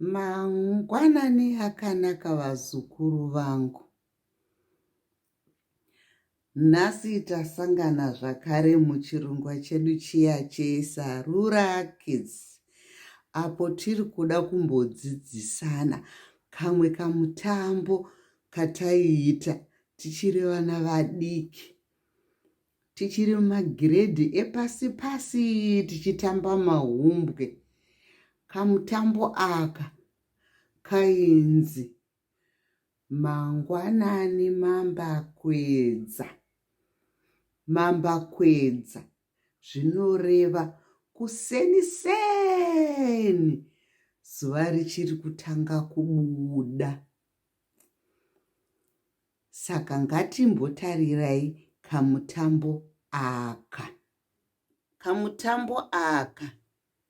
Mangwanani akanaka vazukuru vangu. Nhasi tasangana zvakare muchirongwa chedu chiya cheSarura Kids, apo tiri kuda kumbodzidzisana kamwe kamutambo kataiita tichiri vana vadiki, tichiri mumagiredhi epasi-pasi tichitamba mahumbwe. Kamutambo aka kainzi mangwanani mambakwedza. Mambakwedza zvinoreva kuseni-seni zuva richiri kutanga kubuda. Saka ngatimbotarirai kamutambo aka. Kamutambo aka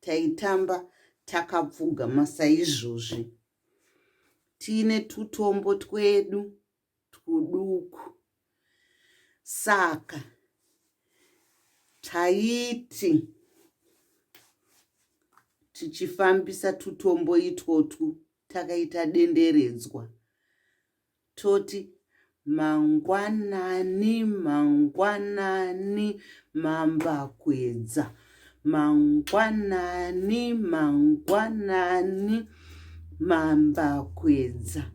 taitamba takapfugama saizvozvi. Tiine tutombo twedu tuduku. Saka taiti tichifambisa tutombo itwotu takaita denderedzwa. Toti mangwanani, mangwanani mambakwedza. Mangwanani, mangwanani mambakwedza.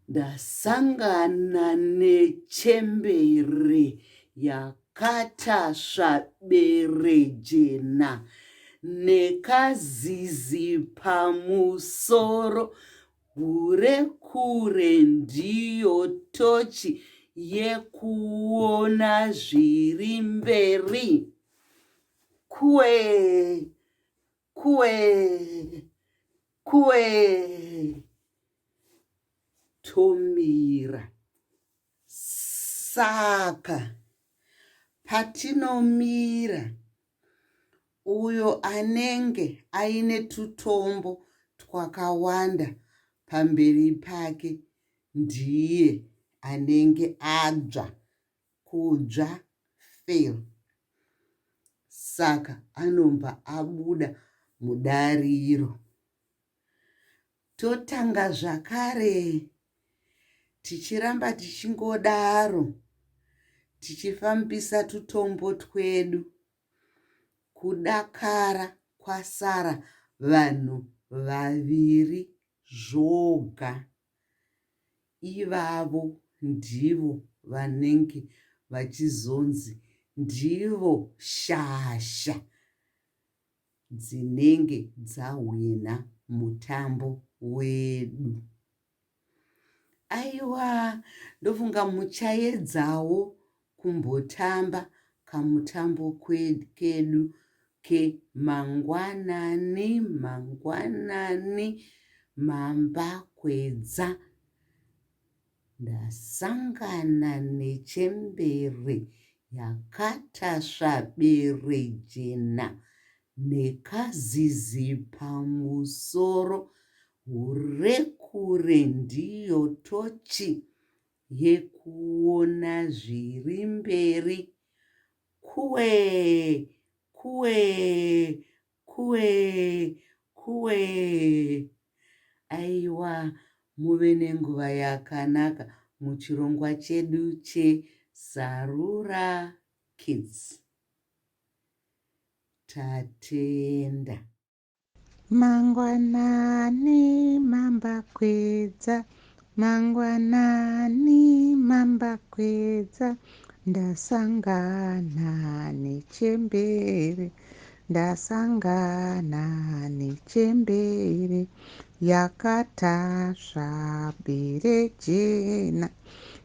Ndasangana nechembere yakatasva bere jena nekazizi pamusoro. Hure kure ndiyo tochi yekuona zviri mberi. Kue, kue, kue. Tomira. Saka patinomira, uyo anenge aine tutombo twakawanda pamberi pake ndiye anenge adzva. Kudzva, fail. Saka anomba abuda mudariro. Totanga zvakare tichiramba tichingodaro tichifambisa tutombo twedu. Kudakara kwasara vanhu vaviri zvoga. Ivavo ndivo vanenge vachizonzi ndivo shasha dzinenge dzahwina mutambo wedu. Aiwa, ndofunga muchaedzawo kumbotamba kamutambo kedu kemangwanani, mangwanani mambakwedza. Ndasangana nechembere yakatasva bere jena nekazizi pamusoro. Hure kure ndiyo tochi yekuona zviri mberi. Kue, kue, kue, kue. Aiwa, muve nenguva yakanaka muchirongwa chedu cheSarura Kids. Tatenda. Mangwanani mambakwedza, mangwanani mambakwedza. Ndasangana nechembere, ndasangana nechembere yakatasva bere jena,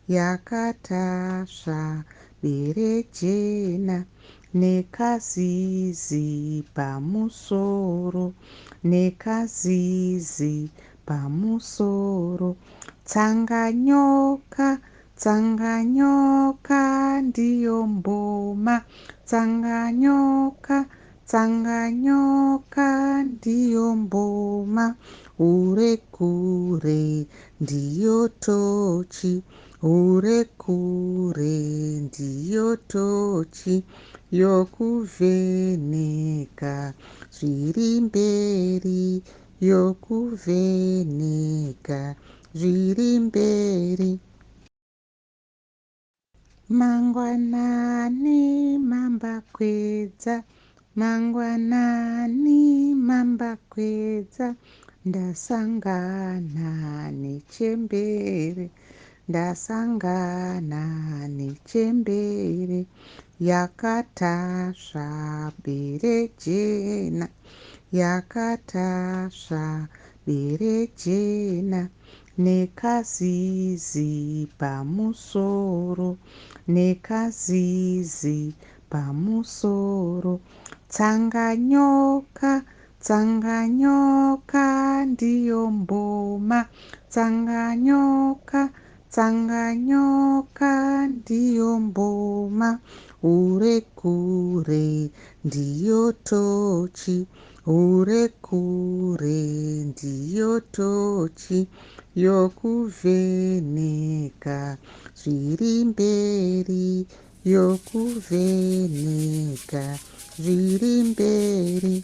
yakatasva bere jena nekazizi pamusoro, nekazizi pamusoro. Tsanganyoka, tsanganyoka ndiyo mboma. Tsanganyoka, tsanganyoka ndiyo mboma. Hure kure ndiyo tochi, hure kure ndiyo tochi yokuvheneka zviri mberi yokuvheneka zviri mberi. Mangwanani mambakwedza, mangwanani mambakwedza, ndasangana nechembere, ndasangana nechembere, yakatasva bere jena, yakatasva bere jena, nekazizi pamusoro, nekazizi pamusoro. Tsanganyoka, tsanganyoka ndiyo mboma, tsanganyoka, tsanganyoka ndiyo mboma. Urekure ndiyo tochi, urekure ndiyo tochi, yokuvheneka zviri mberi, yokuvheneka zviri mberi.